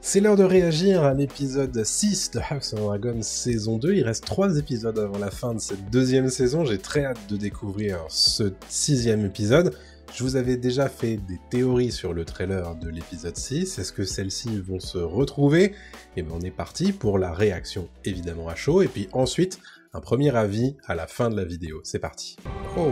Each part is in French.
C'est l'heure de réagir à l'épisode 6 de House of Dragon saison 2. Il reste 3 épisodes avant la fin de cette deuxième saison. J'ai très hâte de découvrir ce 6e épisode. Je vous avais déjà fait des théories sur le trailer de l'épisode 6. Est-ce que celles-ci vont se retrouver? Et bien on est parti pour la réaction évidemment à chaud. Et puis ensuite, un premier avis à la fin de la vidéo. C'est parti. Oh,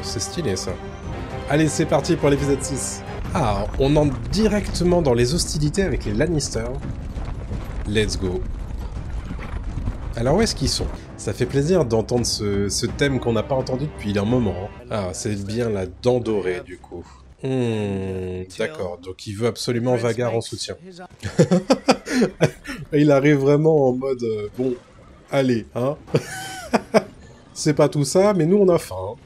c'est stylé ça. Allez, c'est parti pour l'épisode 6. Ah, on entre directement dans les hostilités avec les Lannister. Let's go. Alors où est-ce qu'ils sont? Ça fait plaisir d'entendre ce thème qu'on n'a pas entendu depuis un moment. Ah, c'est bien la dent dorée du coup. D'accord, donc il veut absolument Vhagar en soutien. Il arrive vraiment en mode... bon, allez, hein. C'est pas tout ça, mais nous on a faim.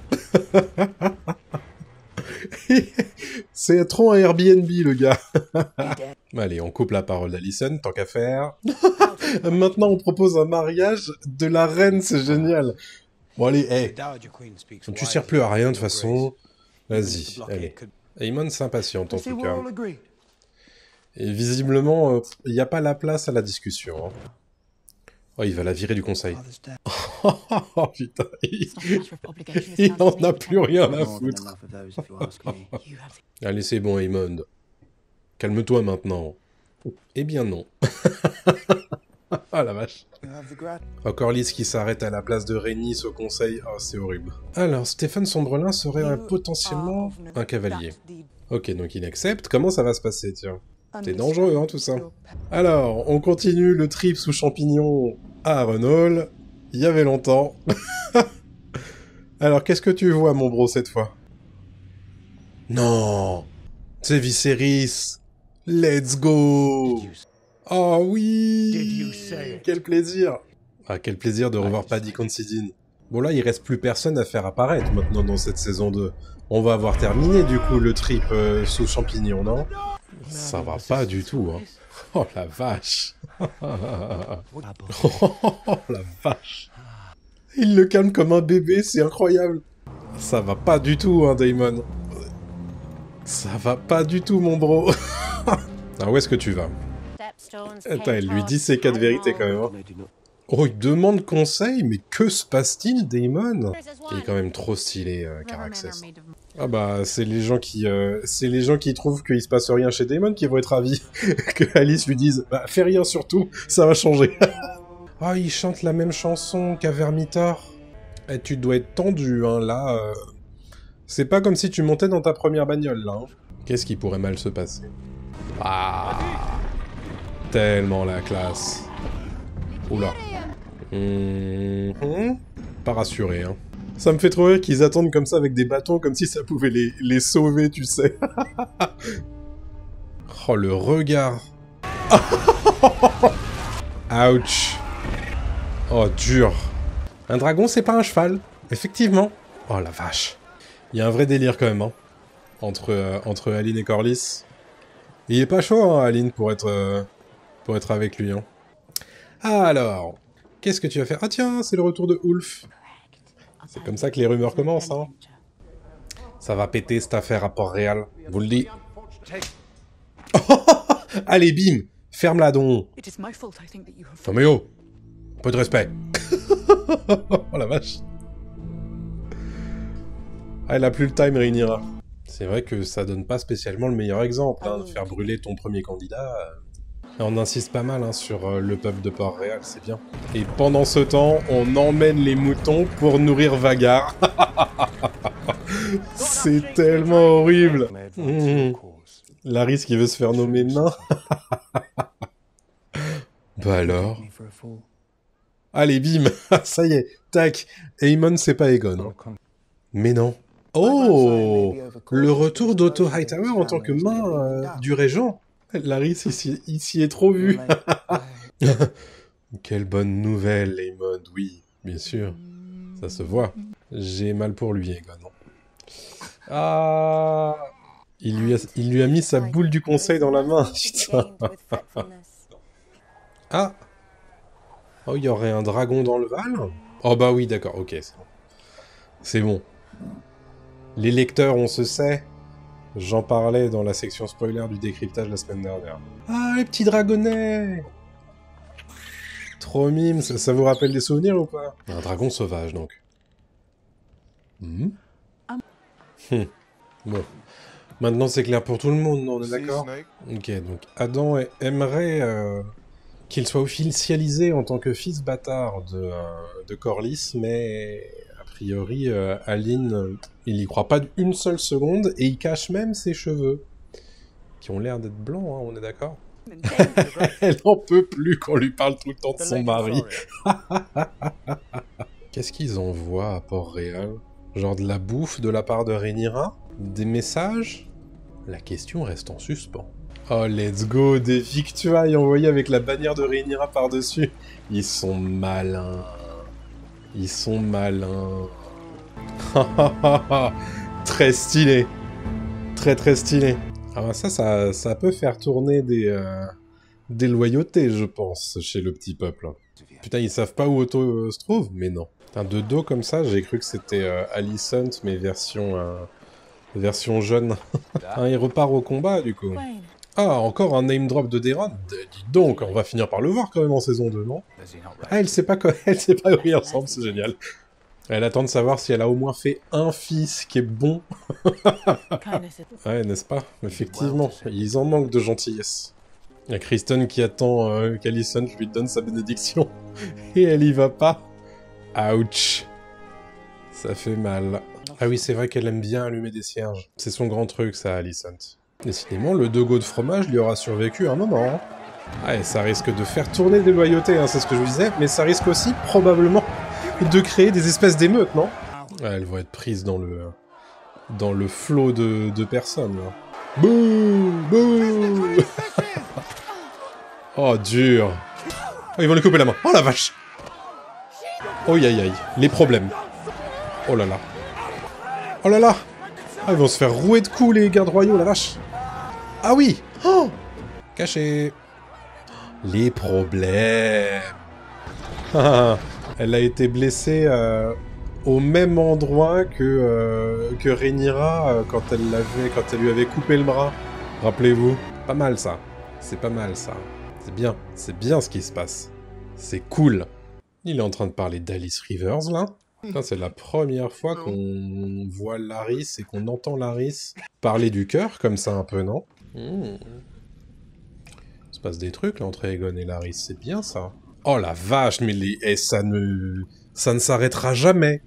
C'est trop un Airbnb, le gars. Allez, on coupe la parole d'Alicent, tant qu'à faire. Maintenant, on propose un mariage de la reine, c'est génial. Bon, allez, hey. Tu sers plus à rien, de toute façon. Vas-y, allez. Aemon s'impatiente, en tout cas. Et visiblement, il n'y a pas la place à la discussion. Hein. Oh, il va la virer du conseil. Oh putain, il n'en a plus rien à foutre. Allez, c'est bon, Aemon. Calme-toi maintenant. Eh bien non. Ah la vache. Encore Lys qui s'arrête à la place de Rhaenys au conseil. Oh, c'est horrible. Alors, Stephen Sombrelin serait potentiellement un cavalier. Ok, donc il accepte. Comment ça va se passer, tiens? C'est dangereux, hein, tout ça. Alors, on continue le trip sous champignons à Harrenhal. Il y avait longtemps. Alors, qu'est-ce que tu vois, mon bro, cette fois? Non! C'est Viserys! Let's go! Oh oui! Quel plaisir! Ah, quel plaisir de revoir Paddy Considine. Bon, là, il reste plus personne à faire apparaître maintenant dans cette saison 2. On va avoir terminé, du coup, le trip sous champignons, non? Ça va pas du tout, hein. Oh la vache. Oh la vache. Il le calme comme un bébé, c'est incroyable. Ça va pas du tout, hein, Daemon. Ça va pas du tout, mon bro. Ah, où est-ce que tu vas? Attends, elle lui dit ses 4 vérités, quand même. Hein. Oh, il demande conseil, mais que se passe-t-il, Daemon? Il est quand même trop stylé, Caraxès. Ah bah, c'est les gens qui trouvent qu'il se passe rien chez Daemon qui vont être ravis. Que Alice lui dise, bah, fais rien surtout, ça va changer. Ah, il chante la même chanson qu'à Vermithor. Eh, tu dois être tendu, hein, là. C'est pas comme si tu montais dans ta première bagnole, là. Hein. Qu'est-ce qui pourrait mal se passer? Ah, tellement la classe. Oula. Pas rassuré, hein. Ça me fait trop rire qu'ils attendent comme ça avec des bâtons, comme si ça pouvait les sauver, tu sais. Oh, le regard. Ouch. Oh, dur. Un dragon, c'est pas un cheval. Effectivement. Oh, la vache. Il y a un vrai délire, quand même, hein. Entre Aline et Corlys. Il est pas chaud, hein, Aline, pour être avec lui, hein. Alors, qu'est-ce que tu vas faire? Ah tiens, c'est le retour de Ulf. C'est comme ça que les rumeurs commencent, hein. Ça va péter cette affaire à Port-Réal, vous le dis. Allez, bim! Ferme-la donc! Non mais oh! Un peu de respect! Oh la vache! Ah, elle a plus le time, Rhaenyra. C'est vrai que ça donne pas spécialement le meilleur exemple, hein, de faire brûler ton premier candidat. On insiste pas mal hein, sur le peuple de Port-Réal, c'est bien. Et pendant ce temps, on emmène les moutons pour nourrir Vhagar. C'est tellement horrible. Larys qui veut se faire nommer nain. Bah alors. Allez, bim. Ça y est, tac. Aemon, c'est pas Aegon. Mais non. Oh, le retour d'Otto Hightower en tant que main du régent. Larys, il s'y est trop vu. Quelle bonne nouvelle, Aemon. Oui, bien sûr. Ça se voit. J'ai mal pour lui, Aegon. Ah, il lui a mis sa boule du conseil dans la main. Putain. Ah. Oh, il y aurait un dragon dans le Val? Oh bah oui, d'accord, ok. C'est bon. Les lecteurs, on se sait. J'en parlais dans la section spoiler du décryptage la semaine dernière. Ah, les petits dragonnets! Trop mime, ça vous rappelle des souvenirs ou pas? Un dragon sauvage, donc. Bon. Maintenant, c'est clair pour tout le monde, on est d'accord? Ok, donc Adam aimerait qu'il soit officialisé en tant que fils bâtard de Corlys, mais a priori, Aline, il y croit pas d'une seule seconde, et il cache même ses cheveux, qui ont l'air d'être blancs, hein, on est d'accord? Elle en peut plus qu'on lui parle tout le temps de son mari. Qu'est-ce qu'ils envoient à Port-Réal? Genre de la bouffe de la part de Rhaenyra? Des messages? La question reste en suspens. Oh, let's go, des victuailles envoyées avec la bannière de Rhaenyra par-dessus. Ils sont malins. Ils sont malins. Très stylé. Très très stylé. Ah, ça peut faire tourner des loyautés, je pense, chez le petit peuple. Putain, ils savent pas où Otto se trouve? Mais non. Putain, de dos comme ça, j'ai cru que c'était Alicent, mais version jeune. Ah, il repart au combat, du coup. Ah, encore un name drop de Daeron? Dis donc, on va finir par le voir quand même en saison 2, non? Ah, elle sait pas où ils ressemblent, c'est génial. Elle attend de savoir si elle a au moins fait un fils qui est bon. Ouais, n'est-ce pas? Effectivement, ils en manquent de gentillesse. Il y a Kristen qui attend qu'Alicent lui donne sa bénédiction. Et elle y va pas. Ouch. Ça fait mal. Ah oui, c'est vrai qu'elle aime bien allumer des cierges. C'est son grand truc, ça, Alicent. Décidément, le dogo de fromage lui aura survécu un moment. Ah, et ça risque de faire tourner des loyautés, hein, c'est ce que je vous disais, mais ça risque aussi, probablement, de créer des espèces d'émeutes, non? Ouais, elles vont être prises dans le flot de personnes, là. Bouh! Bouh! Oh, dur! Oh, ils vont lui couper la main. Oh, la vache! Oh, aïe, aïe. Les problèmes. Oh là là. Oh là là! Ah, ils vont se faire rouer de coups, les gardes royaux, la vache! Ah oui! Oh! Caché! Les problèmes! Elle a été blessée au même endroit que Rhaenyra quand elle lui avait coupé le bras. Rappelez-vous. Pas mal, ça. C'est pas mal, ça. C'est bien ce qui se passe. C'est cool. Il est en train de parler d'Alice Rivers, là. C'est la première fois qu'on voit Larys et qu'on entend Larys parler du cœur, comme ça, un peu, non? Il se passe des trucs, là, entre Aegon et Larys. C'est bien, ça. Oh, la vache, mais ça ne s'arrêtera jamais.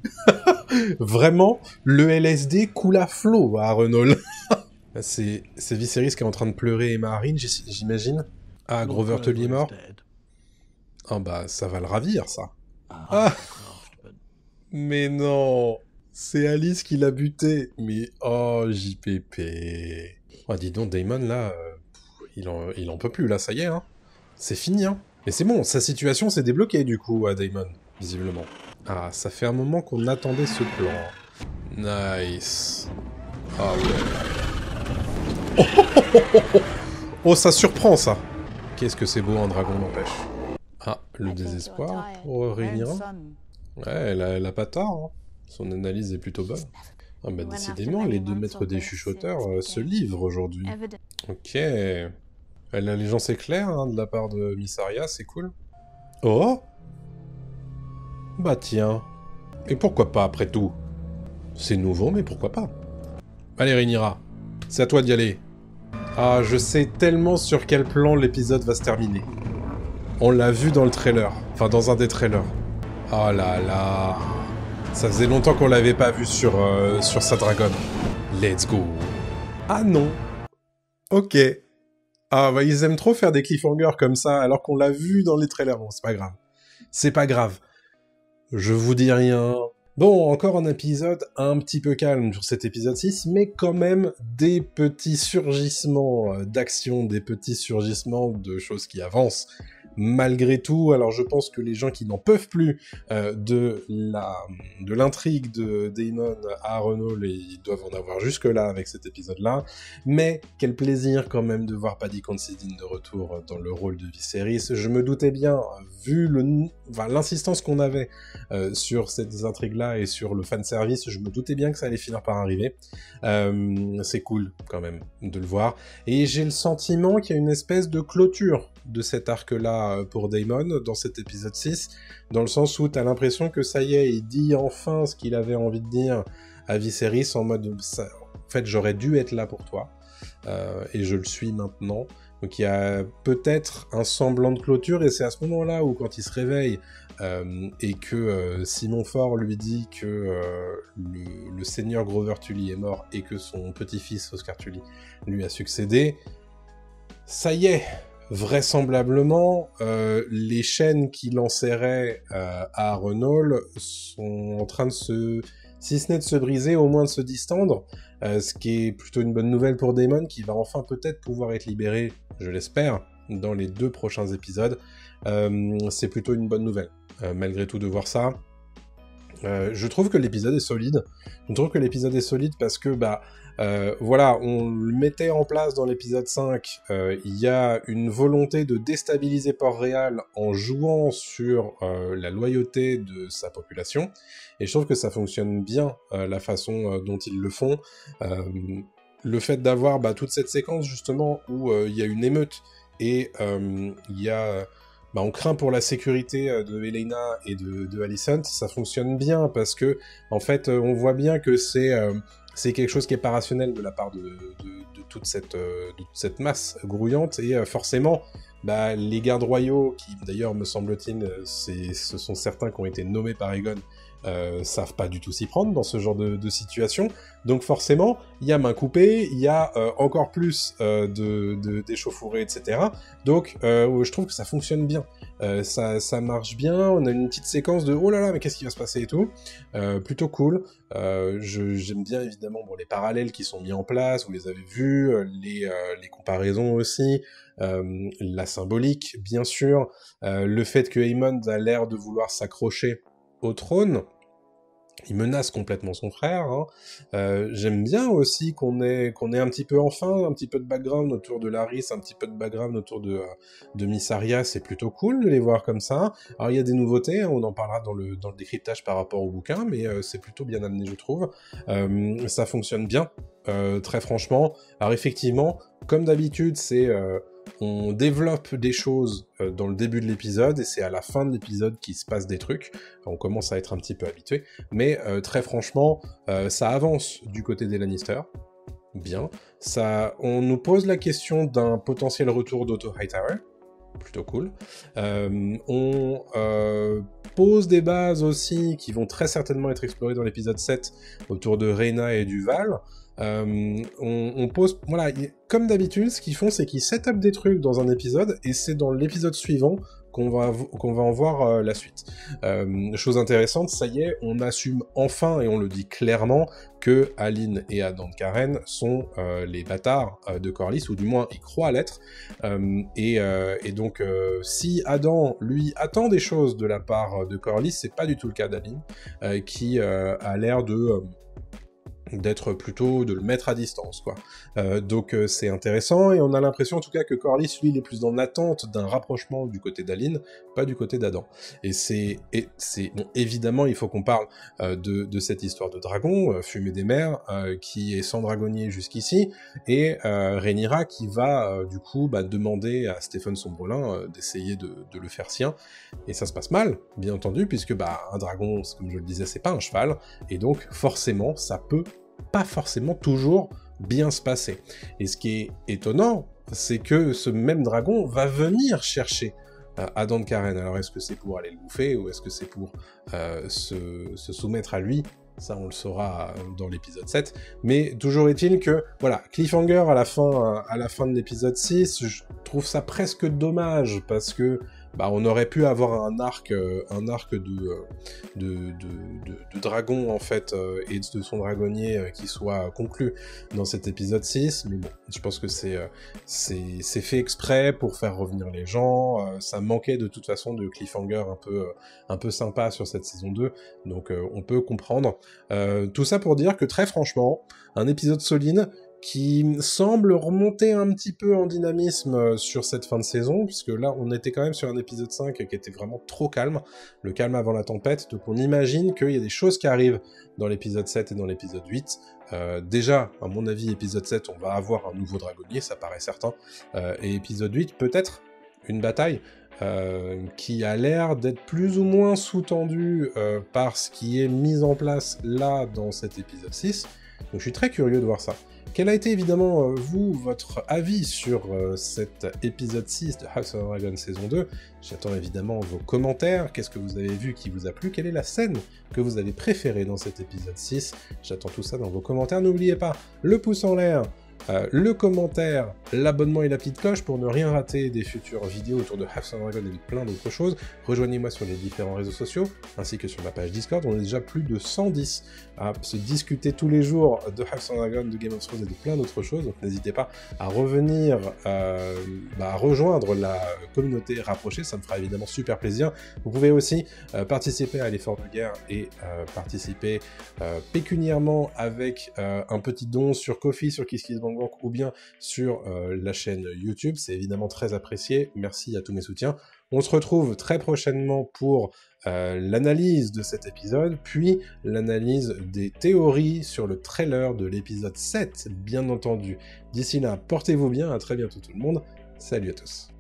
Vraiment, le LSD coule à flot à Renault. C'est Viserys qui est en train de pleurer Aemma Arryn, j'imagine. Ah, Grover Tully est mort. Ah bah, ça va le ravir, ça. Ah. Mais non, c'est Alice qui l'a buté. Mais oh, JPP. Oh, dis donc, Daemon, là, il en peut plus, là, ça y est, hein. C'est fini, hein. Mais c'est bon, sa situation s'est débloquée, du coup, à Daemon, visiblement. Ah, ça fait un moment qu'on attendait ce plan. Nice. Ah ouais. Oh, ça surprend, ça. Qu'est-ce que c'est beau, un dragon, n'empêche. Ah, le désespoir pour Rhaenyra. Ouais, elle a pas tort, hein. Son analyse est plutôt bonne. Ah bah décidément, les 2 maîtres des chuchoteurs se livrent aujourd'hui. Ok. L'allégeance est claire, hein, de la part de Mysaria, c'est cool. Oh! Bah tiens. Et pourquoi pas, après tout? C'est nouveau, mais pourquoi pas? Allez, Rhaenyra, c'est à toi d'y aller. Ah, je sais tellement sur quel plan l'épisode va se terminer. On l'a vu dans le trailer. Enfin, dans un des trailers. Oh là là. Ça faisait longtemps qu'on l'avait pas vu sur sa dragonne. Let's go. Ah non. Ok. Ah bah ils aiment trop faire des cliffhangers comme ça, alors qu'on l'a vu dans les trailers. Bon, c'est pas grave. C'est pas grave. Je vous dis rien. Bon, encore un épisode un petit peu calme sur cet épisode 6, mais quand même des petits surgissements d'action, des petits surgissements de choses qui avancent malgré tout, alors je pense que les gens qui n'en peuvent plus de l'intrigue de Daemon à Harrenhal, ils doivent en avoir jusque-là avec cet épisode-là, mais quel plaisir quand même de voir Paddy Considine de retour dans le rôle de Viserys. Je me doutais bien, vu l'insistance qu'on avait sur ces intrigues-là et sur le fanservice, je me doutais bien que ça allait finir par arriver. C'est cool quand même de le voir, et j'ai le sentiment qu'il y a une espèce de clôture de cet arc-là pour Daemon dans cet épisode 6, dans le sens où t'as l'impression que ça y est, il dit enfin ce qu'il avait envie de dire à Viserys, en mode en fait j'aurais dû être là pour toi, et je le suis maintenant. Donc il y a peut-être un semblant de clôture, et c'est à ce moment-là où quand il se réveille et que Simon Fort lui dit que le seigneur Grover Tully est mort et que son petit-fils Oscar Tully lui a succédé, ça y est, vraisemblablement, les chaînes qui l'enserraient à Harrenhal sont en train de si ce n'est de se briser, au moins de se distendre, ce qui est plutôt une bonne nouvelle pour Daemon, qui va enfin peut-être pouvoir être libéré, je l'espère, dans les 2 prochains épisodes. C'est plutôt une bonne nouvelle, malgré tout, de voir ça. Je trouve que l'épisode est solide. Parce que, voilà, on le mettait en place dans l'épisode 5, il y a une volonté de déstabiliser Port-Réal en jouant sur la loyauté de sa population, et je trouve que ça fonctionne bien, la façon dont ils le font. Le fait d'avoir toute cette séquence, justement, où il y a une émeute, et il y a... on craint pour la sécurité de Helaena et de Alicent, ça fonctionne bien, parce que, en fait, on voit bien que c'est quelque chose qui est pas rationnel de la part de toute cette masse grouillante, et forcément, les gardes royaux, qui d'ailleurs, me semble-t-il, ce sont certains qui ont été nommés par Aegon, savent pas du tout s'y prendre dans ce genre de situation, donc forcément, il y a main coupée, il y a encore plus d'échauffourées, etc. Donc, je trouve que ça fonctionne bien. Ça marche bien, on a une petite séquence de « Oh là là, mais qu'est-ce qui va se passer ?» et tout. Plutôt cool. J'aime bien, évidemment, les parallèles qui sont mis en place, vous les avez vus, les comparaisons aussi, la symbolique, bien sûr, le fait que Aemond a l'air de vouloir s'accrocher au trône. Il menace complètement son frère. J'aime bien aussi qu'on ait un petit peu un petit peu de background autour de Larys, un petit peu de background autour de Mysaria. C'est plutôt cool de les voir comme ça. Alors il y a des nouveautés, on en parlera dans le décryptage par rapport au bouquin, mais c'est plutôt bien amené, je trouve. Ça fonctionne bien, très franchement. Alors effectivement, comme d'habitude, on développe des choses dans le début de l'épisode, et c'est à la fin de l'épisode qu'il se passe des trucs. On commence à être un petit peu habitué, mais très franchement, ça avance du côté des Lannister. Bien. On nous pose la question d'un potentiel retour d'Otto Hightower. Plutôt cool. On pose des bases aussi qui vont très certainement être explorées dans l'épisode 7 autour de Rhaena et du Val. On pose... Voilà, comme d'habitude, ce qu'ils font, c'est qu'ils set up des trucs dans un épisode, et c'est dans l'épisode suivant qu'on va en voir la suite. Chose intéressante, ça y est, on assume enfin, et on le dit clairement, que Alyne et Adan Karen sont les bâtards de Corlys, ou du moins ils croient l'être, et donc si Adan, lui, attend des choses de la part de Corlys, c'est pas du tout le cas d'Alyne, qui a l'air d'être plutôt de le mettre à distance, quoi. Donc c'est intéressant, et on a l'impression en tout cas que Corlys, lui, il est plus dans l'attente d'un rapprochement du côté d'Alyne, pas du côté d'Adan. Et c'est bon, évidemment, il faut qu'on parle de cette histoire de dragon, Fumée des mers, qui est sans dragonnier jusqu'ici, et Rhaenyra qui va du coup demander à Stephen Sombrelin d'essayer de le faire sien, et ça se passe mal, bien entendu, puisque un dragon, comme je le disais, c'est pas un cheval, et donc forcément, ça peut pas forcément toujours bien se passer. Et ce qui est étonnant, c'est que ce même dragon va venir chercher Adan Karen. Alors est-ce que c'est pour aller le bouffer, ou est-ce que c'est pour se soumettre à lui? Ça, on le saura dans l'épisode 7. Mais toujours est-il que, voilà, cliffhanger à la fin de l'épisode 6, je trouve ça presque dommage, parce que on aurait pu avoir un arc de dragon, en fait, et de son dragonnier qui soit conclu dans cet épisode 6, mais bon, je pense que c'est fait exprès pour faire revenir les gens, ça manquait de toute façon de cliffhanger un peu sympa sur cette saison 2, donc on peut comprendre. Tout ça pour dire que très franchement, un épisode solide, qui semble remonter un petit peu en dynamisme sur cette fin de saison, puisque là, on était quand même sur un épisode 5 qui était vraiment trop calme, le calme avant la tempête, donc on imagine qu'il y a des choses qui arrivent dans l'épisode 7 et dans l'épisode 8. Déjà, à mon avis, épisode 7, on va avoir un nouveau dragonnier, ça paraît certain, et épisode 8, peut-être une bataille, qui a l'air d'être plus ou moins sous-tendue par ce qui est mis en place là, dans cet épisode 6, donc je suis très curieux de voir ça. Quel a été évidemment, votre avis sur cet épisode 6 de House of Dragon saison 2 ? J'attends évidemment vos commentaires, qu'est-ce que vous avez vu qui vous a plu, quelle est la scène que vous avez préférée dans cet épisode 6 ? J'attends tout ça dans vos commentaires, n'oubliez pas le pouce en l'air, le commentaire, l'abonnement et la petite cloche pour ne rien rater des futures vidéos autour de House of Dragon et de plein d'autres choses. Rejoignez-moi sur les différents réseaux sociaux, ainsi que sur ma page Discord. On est déjà plus de 110 à se discuter tous les jours de House of Dragon, de Game of Thrones et de plein d'autres choses, donc n'hésitez pas à revenir, à rejoindre la communauté rapprochée, ça me fera évidemment super plaisir. Vous pouvez aussi participer à l'effort de guerre et participer pécuniairement avec un petit don sur Ko-fi, sur KissKissBankBank ou bien sur la chaîne YouTube, c'est évidemment très apprécié, merci à tous mes soutiens. On se retrouve très prochainement pour l'analyse de cet épisode, puis l'analyse des théories sur le trailer de l'épisode 7, bien entendu. D'ici là, portez-vous bien, à très bientôt tout le monde, salut à tous.